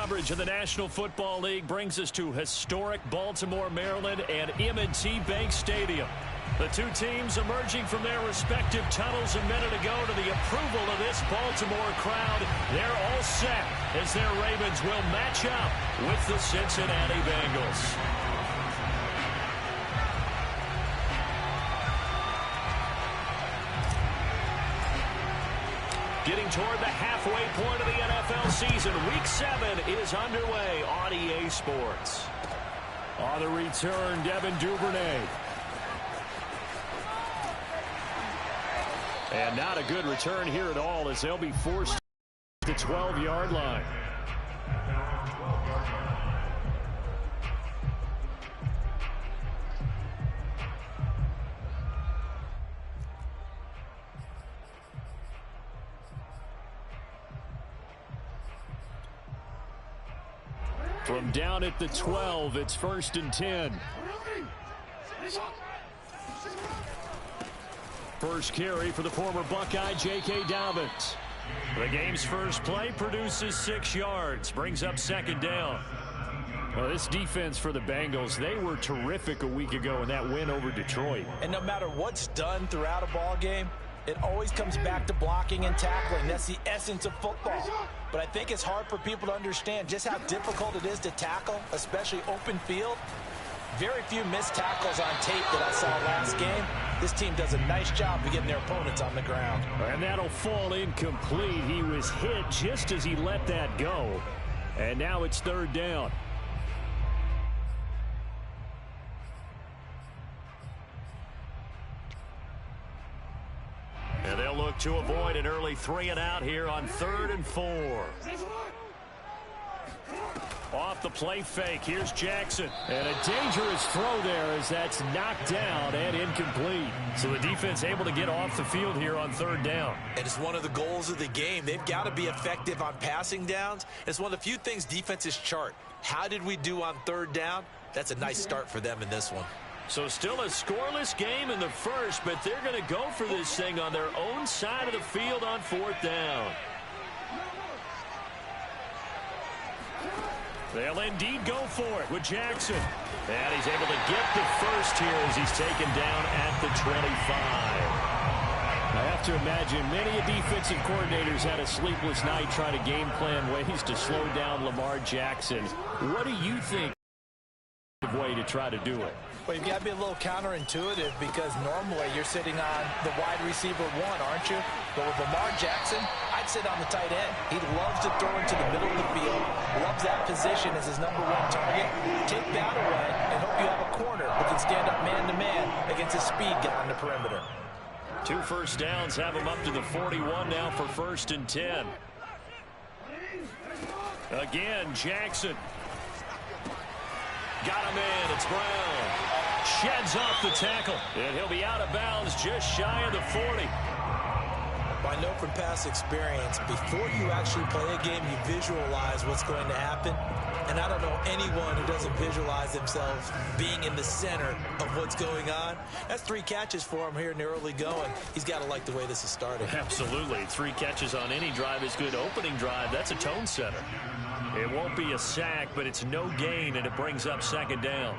coverage of the National Football League brings us to historic Baltimore, Maryland, and M&T Bank Stadium. The two teams emerging from their respective tunnels a minute ago to the approval of this Baltimore crowd. They're all set as their Ravens will match up with the Cincinnati Bengals. Getting toward the halfway point of the NFL season. Week 7 is underway on EA Sports. On the return, Devin Duvernay. And not a good return here at all as they'll be forced to the 12-yard line. From down at the 12, it's 1st and 10. First carry for the former Buckeye, J.K. Dobbins. The game's first play produces 6 yards, brings up 2nd down. Well, this defense for the Bengals, they were terrific a week ago in that win over Detroit. And no matter what's done throughout a ball game, it always comes back to blocking and tackling. That's the essence of football. But I think it's hard for people to understand just how difficult it is to tackle, especially open field. Very few missed tackles on tape that I saw last game. This team does a nice job of getting their opponents on the ground. And that'll fall incomplete. He was hit just as he let that go. And now it's 3rd down. And they'll look to avoid an early 3-and-out here on 3rd and 4. Off the play fake, here's Jackson. And a dangerous throw there as that's knocked down and incomplete. So the defense able to get off the field here on 3rd down. And it's one of the goals of the game. They've got to be effective on passing downs. It's one of the few things defenses chart. How did we do on 3rd down? That's a nice start for them in this one. So still a scoreless game in the first, but they're going to go for this thing on their own side of the field on 4th down. They'll indeed go for it with Jackson. And he's able to get the first here as he's taken down at the 25. I have to imagine many defensive coordinators had a sleepless night trying to game plan ways to slow down Lamar Jackson. What do you think of way to try to do it? Well, you've got to be a little counterintuitive because normally you're sitting on the wide receiver 1, aren't you? But with Lamar Jackson, I'd sit on the tight end. He loves to throw into the middle of the field, loves that position as his #1 target. Take that away and hope you have a corner who can stand up man-to-man against a speed guy on the perimeter. 2 first downs have him up to the 41 now for 1st and 10. Again, Jackson. Got him in. It's Brown. Sheds off the tackle. And he'll be out of bounds just shy of the 40. I know from past experience, before you actually play a game, you visualize what's going to happen. And I don't know anyone who doesn't visualize themselves being in the center of what's going on. That's 3 catches for him here in the early going. He's got to like the way this is starting. Absolutely. 3 catches on any drive is good. Opening drive, that's a tone setter. It won't be a sack, but it's no gain, and it brings up 2nd down.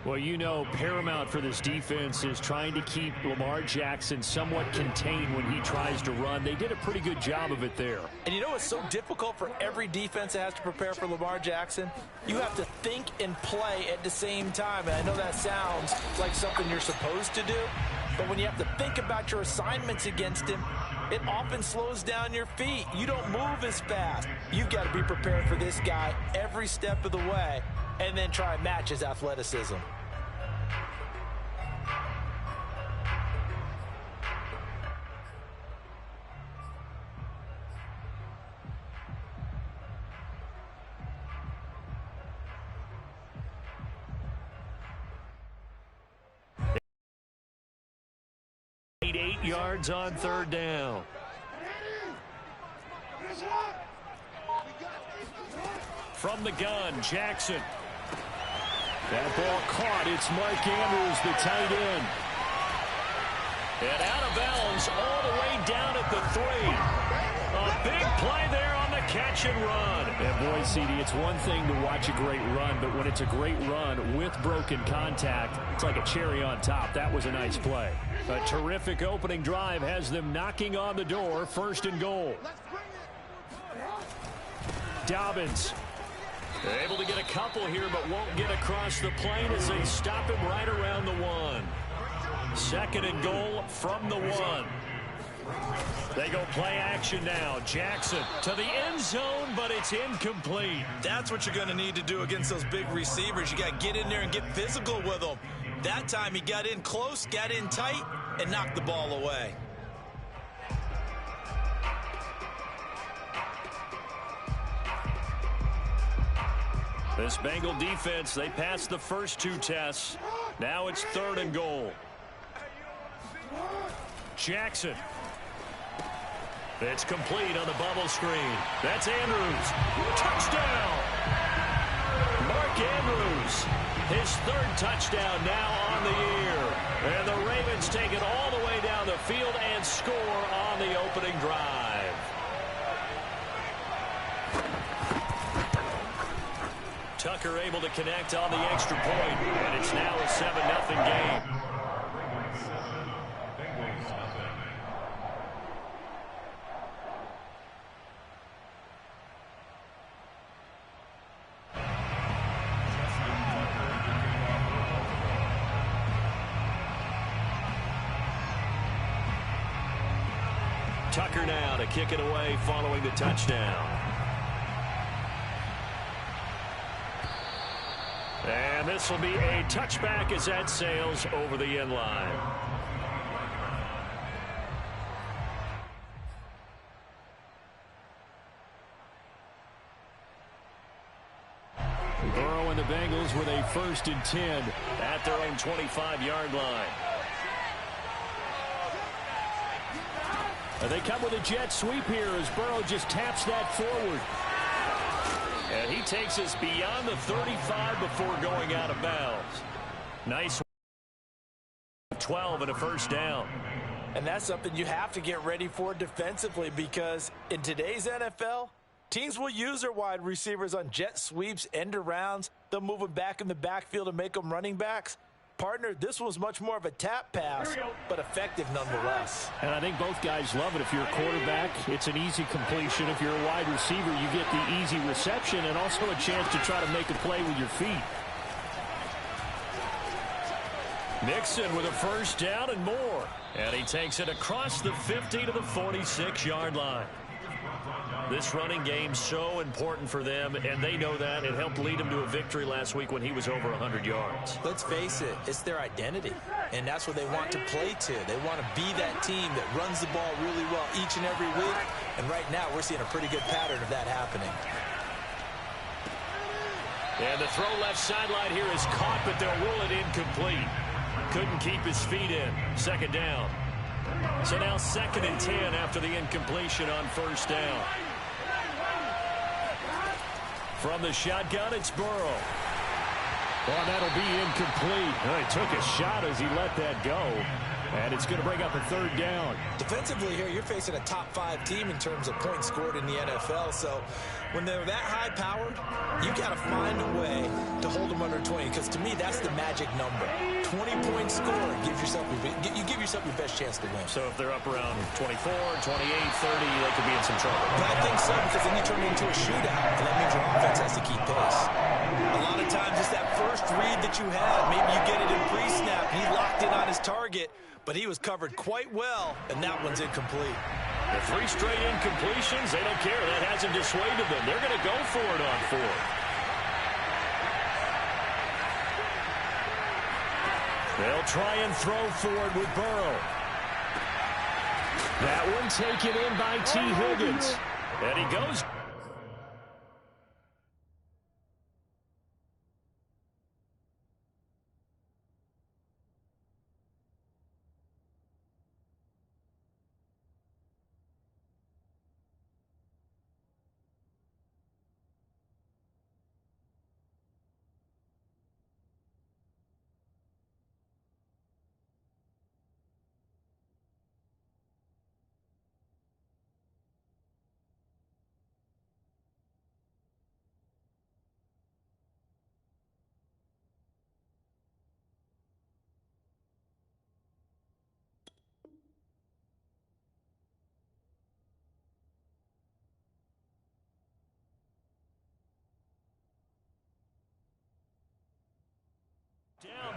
Well, you know, paramount for this defense is trying to keep Lamar Jackson somewhat contained when he tries to run. They did a pretty good job of it there. And you know it's so difficult for every defense that has to prepare for Lamar Jackson? You have to think and play at the same time. And I know that sounds like something you're supposed to do, but when you have to think about your assignments against him, it often slows down your feet. You don't move as fast. You've got to be prepared for this guy every step of the way and then try and match his athleticism. Eight yards on 3rd down. From the gun, Jackson. That ball caught. It's Mark Andrews, the tight end. And out of bounds all the way down at the 3. A Big play there on the catch and run. And boy, CD, it's one thing to watch a great run, but when it's a great run with broken contact, it's like a cherry on top. That was a nice play. A terrific opening drive has them knocking on the door. 1st and goal. Dobbins able to get a couple here, but won't get across the plane as they stop him right around the 1. 2nd and goal from the 1. They go play action now. Jackson to the end zone, but it's incomplete. That's what you're going to need to do against those big receivers. You got to get in there and get physical with them. That time he got in close, got in tight, and knocked the ball away. This Bengal defense, they passed the first 2 tests. Now it's 3rd and goal. Jackson. It's complete on the bubble screen. That's Andrews. Touchdown! Mark Andrews, his 3rd touchdown now on the year. And the Ravens take it all the way down the field and score on the opening drive. Tucker able to connect on the extra point, and it's now a 7-0 game. Tucker now to kick it away following the touchdown. And this will be a touchback as that sails over the end line. Burrow and the Bengals with a 1st and 10 at their own 25-yard line. They come with a jet sweep here as Burrow just taps that forward. And he takes us beyond the 35 before going out of bounds. Nice 12 and a 1st down. And that's something you have to get ready for defensively, because in today's NFL, teams will use their wide receivers on jet sweeps, end arounds. They'll move them back in the backfield and make them running backs. Partner, this was much more of a tap pass, but effective nonetheless. And I think both guys love it. If you're a quarterback, it's an easy completion. If you're a wide receiver, you get the easy reception and also a chance to try to make a play with your feet. Mixon with a 1st down and more. And he takes it across the 50 to the 46-yard line. This running game so important for them, and they know that. It helped lead them to a victory last week when he was over 100 yards. Let's face it, it's their identity, and that's what they want to play to. They want to be that team that runs the ball really well each and every week, and right now we're seeing a pretty good pattern of that happening. And the throw left sideline here is caught, but they'll rule it incomplete. Couldn't keep his feet in. 2nd down. So now 2nd and 10 after the incompletion on 1st down. From the shotgun, it's Burrow. Well, that'll be incomplete. He took a shot as he let that go. And it's going to bring up a 3rd down. Defensively here, you're facing a top 5 team in terms of points scored in the NFL. So when they're that high-powered, you got to find a way to hold them under 20. Because to me, that's the magic number. 20-point score gives yourself you give yourself your best chance to win. So if they're up around 24, 28, 30, they could be in some trouble. But I think so, because then you turn it into a shootout, and that means your offense has to keep pace. A lot of times it's that first read that you have. Maybe you get it in pre-snap. He locked in on his target, but he was covered quite well, and that one's incomplete. The 3 straight incompletions, they don't care. That hasn't dissuaded them. They're going to go for it on 4th. They'll try and throw forward with Burrow. That one taken in by T. Higgins. And he goes.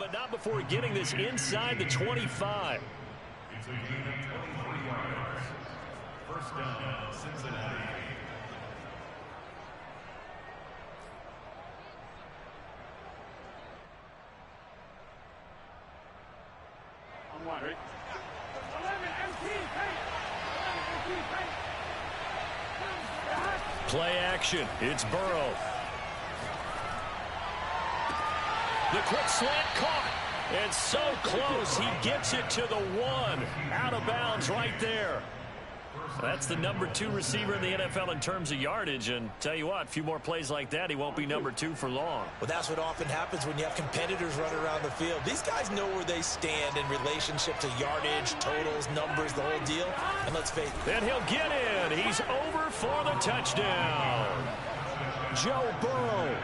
but not before getting this inside the 25. It's a gain of 23 yards. First down, Cincinnati. Play action. It's Burrow. The quick slant caught. And so close, he gets it to the 1. Out of bounds right there. That's the number 2 receiver in the NFL in terms of yardage. And tell you what, a few more plays like that, he won't be number 2 for long. Well, that's what often happens when you have competitors running around the field. These guys know where they stand in relationship to yardage, totals, numbers, the whole deal. And let's face it. And he'll get in. He's over for the touchdown. Joe Burrow.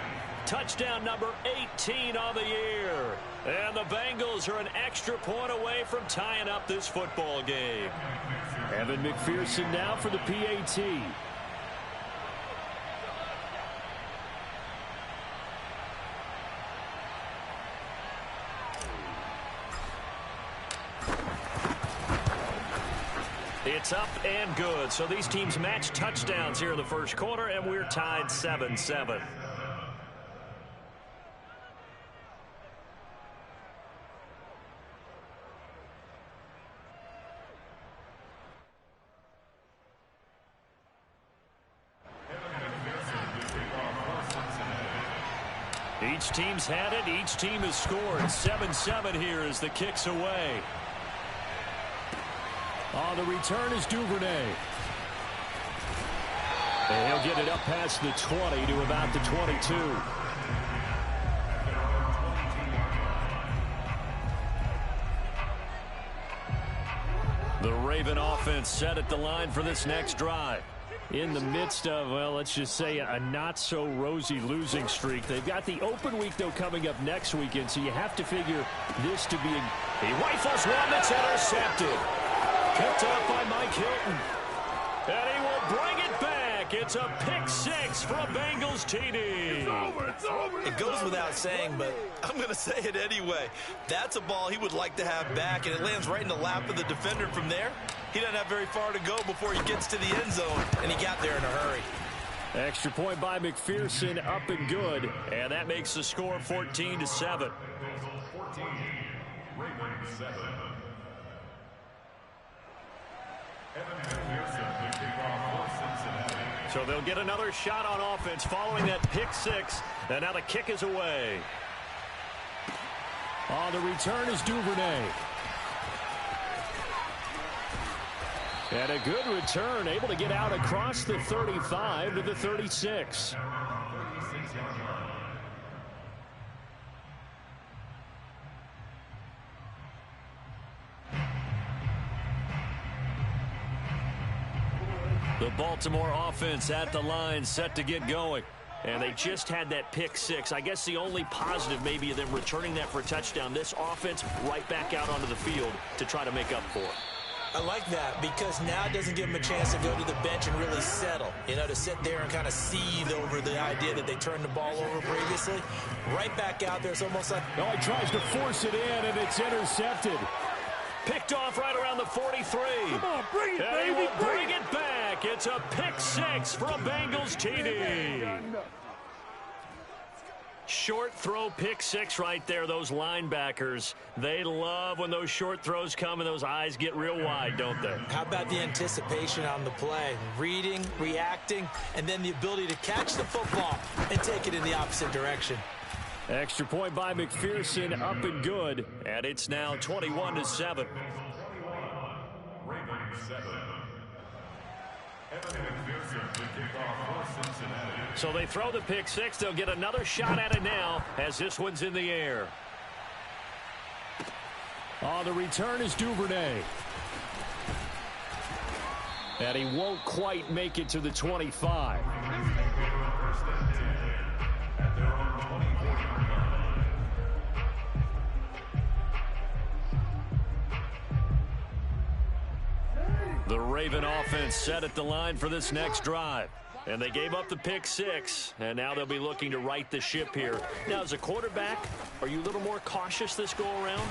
Touchdown number 18 on the year. And the Bengals are an extra point away from tying up this football game. Evan McPherson now for the PAT. It's up and good. So these teams match touchdowns here in the first quarter, and we're tied 7-7. Each team's had it. Each team has scored. 7-7 here as the kick's away. The return is Duvernay. And he'll get it up past the 20 to about the 22. The Raven offense set at the line for this next drive. In the midst of, well, let's just say a not-so-rosy losing streak. They've got the open week, though, coming up next weekend, so you have to figure this to be He rifles one that's intercepted. Picked up by Mike Hilton. And he will bring it back. It's a pick 6 for a Bengals TD. It's over. It goes without saying, but I'm going to say it anyway. That's a ball he would like to have back, and it lands right in the lap of the defender from there. He doesn't have very far to go before he gets to the end zone, and he got there in a hurry. Extra point by McPherson, up and good. And that makes the score 14-7. 14, Ravens 7. Evan McPherson, the kickoff for Cincinnati. So they'll get another shot on offense following that pick 6. And now the kick is away. The return is Duvernay. And a good return, able to get out across the 35 to the 36. The Baltimore offense at the line, set to get going. And they just had that pick 6. I guess the only positive maybe of them returning that for a touchdown. This offense right back out onto the field to try to make up for it. I like that because now it doesn't give him a chance to go to the bench and really settle. You know, to sit there and kind of seethe over the idea that they turned the ball over previously. Right back out there, it's almost like... Oh, he tries to force it in, and it's intercepted. Picked off right around the 43. Come on, bring it, and baby, he will bring it back. It's a pick 6 for a Bengals TD. Short throw pick 6 right there. Those linebackers, they love when those short throws come and those eyes get real wide, don't they? How about the anticipation on the play? Reading, reacting, and then the ability to catch the football and take it in the opposite direction. Extra point by McPherson, up and good. And it's now 21-7. Ravens 7. Evan McPherson, the kickoff for Cincinnati. So they throw the pick 6. They'll get another shot at it now as this one's in the air. The return is Duvernay. And he won't quite make it to the 25. The Raven offense set at the line for this next drive. And they gave up the pick 6, and now they'll be looking to right the ship here. Now, as a quarterback, are you a little more cautious this go-around?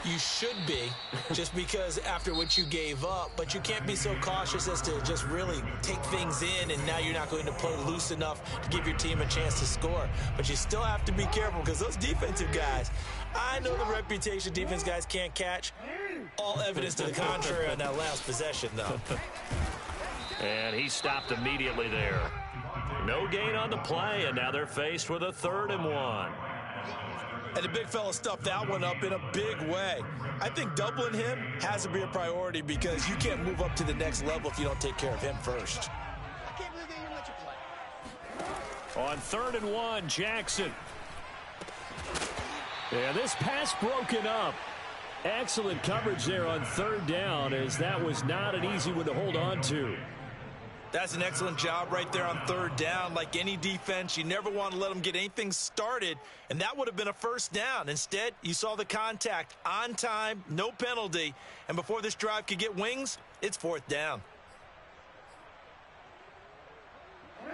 You should be, just because after what you gave up, but you can't be so cautious as to just really take things in, and now you're not going to play loose enough to give your team a chance to score. But you still have to be careful, because those defensive guys, I know the reputation defense guys can't catch. All evidence to the contrary on that last possession, though. And he stopped immediately there. No gain on the play, and now they're faced with a 3rd and 1. And the big fella stuffed that one up in a big way. I think doubling him has to be a priority because you can't move up to the next level if you don't take care of him first. I can't believe they even let you play. On 3rd and 1, Jackson. And this pass broken up. Excellent coverage there on 3rd down, as that was not an easy one to hold on to. That's an excellent job right there on 3rd down. Like any defense, you never want to let them get anything started, and that would have been a 1st down. Instead, you saw the contact on time, no penalty, and before this drive could get wings, it's 4th down.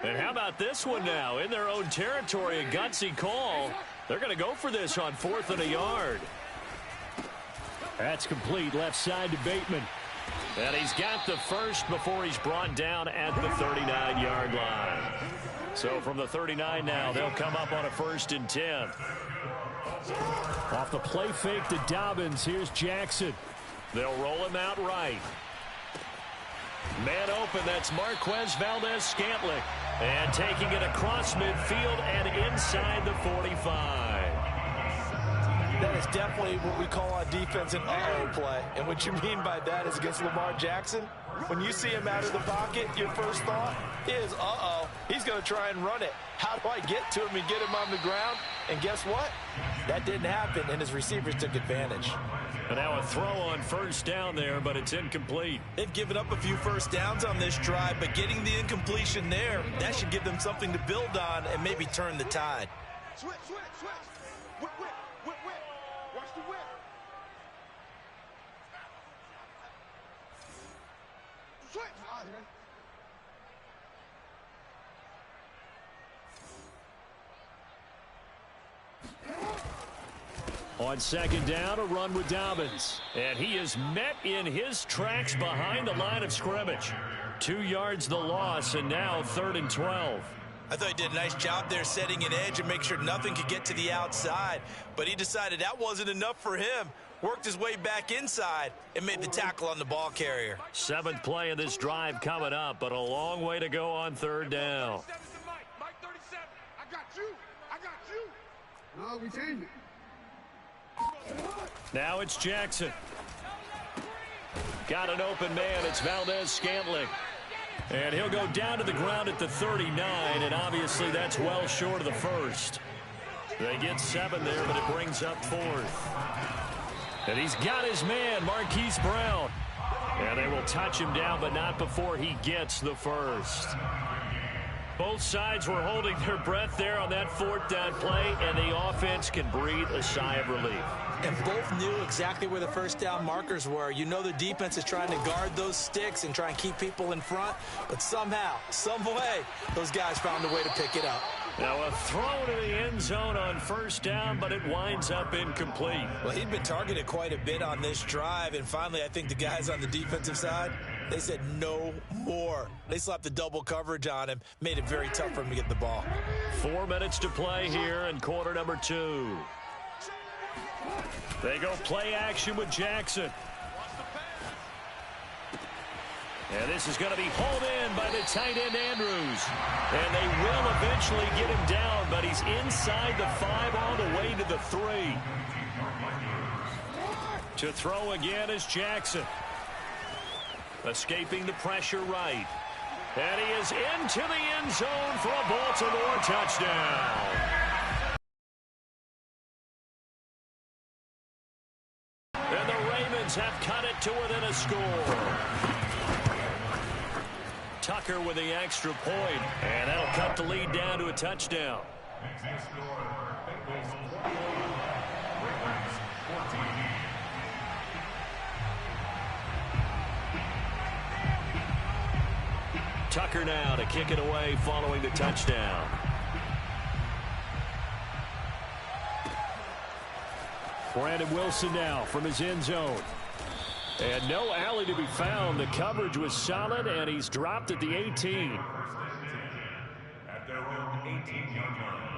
And how about this one now? In their own territory, a gutsy call. They're going to go for this on 4th and a yard. That's complete, left side to Bateman. And he's got the first before he's brought down at the 39-yard line. So from the 39 now, they'll come up on a 1st and 10. Off the play fake to Dobbins, here's Jackson. They'll roll him out right. Man open, that's Marquez Valdez-Scantling. And taking it across midfield and inside the 45. That is definitely what we call on defense an uh-oh play. And what you mean by that is against Lamar Jackson, when you see him out of the pocket, your first thought is, uh-oh, he's going to try and run it. How do I get to him and get him on the ground? And guess what? That didn't happen, and his receivers took advantage. And now a throw on 1st down there, but it's incomplete. They've given up a few 1st downs on this drive, but getting the incompletion there, that should give them something to build on and maybe turn the tide. Switch. Whip. Watch the whip. Switch. On 2nd down, a run with Dobbins. And he is met in his tracks behind the line of scrimmage. 2 yards the loss, and now 3rd and 12. I thought he did a nice job there setting an edge and make sure nothing could get to the outside. But he decided that wasn't enough for him. Worked his way back inside and made the tackle on the ball carrier. 7th play of this drive coming up, but a long way to go on 3rd down. Mike 37. I got you. No, we changed it. Now it's Jackson. Got an open man. It's Valdez-Scantling. And he'll go down to the ground at the 39, and obviously that's well short of the 1st. They get 7 there, but it brings up 4th. And he's got his man, Marquise Brown. And they will touch him down, but not before he gets the 1st. Both sides were holding their breath there on that 4th down play, and the offense can breathe a sigh of relief. And both knew exactly where the 1st down markers were. You know the defense is trying to guard those sticks and try and keep people in front, but somehow, some way, those guys found a way to pick it up. Now a throw to the end zone on 1st down, but it winds up incomplete. Well, he'd been targeted quite a bit on this drive, and finally I think the guys on the defensive side, they said no more. They slapped the double coverage on him, made it very tough for him to get the ball. 4 minutes to play here in quarter number 2. They go play action with Jackson. And this is going to be hauled in by the tight end Andrews. And they will eventually get him down, but he's inside the 5 all the way to the 3. To throw again is Jackson. Escaping the pressure right. And he is into the end zone for a Baltimore touchdown. And the Ravens have cut it to within a score. Tucker with the extra point, and that'll cut the lead down to a touchdown. Tucker now to kick it away following the touchdown. Brandon Wilson now from his end zone. And no alley to be found. The coverage was solid, and he's dropped at the 18. At their own 18-yard line.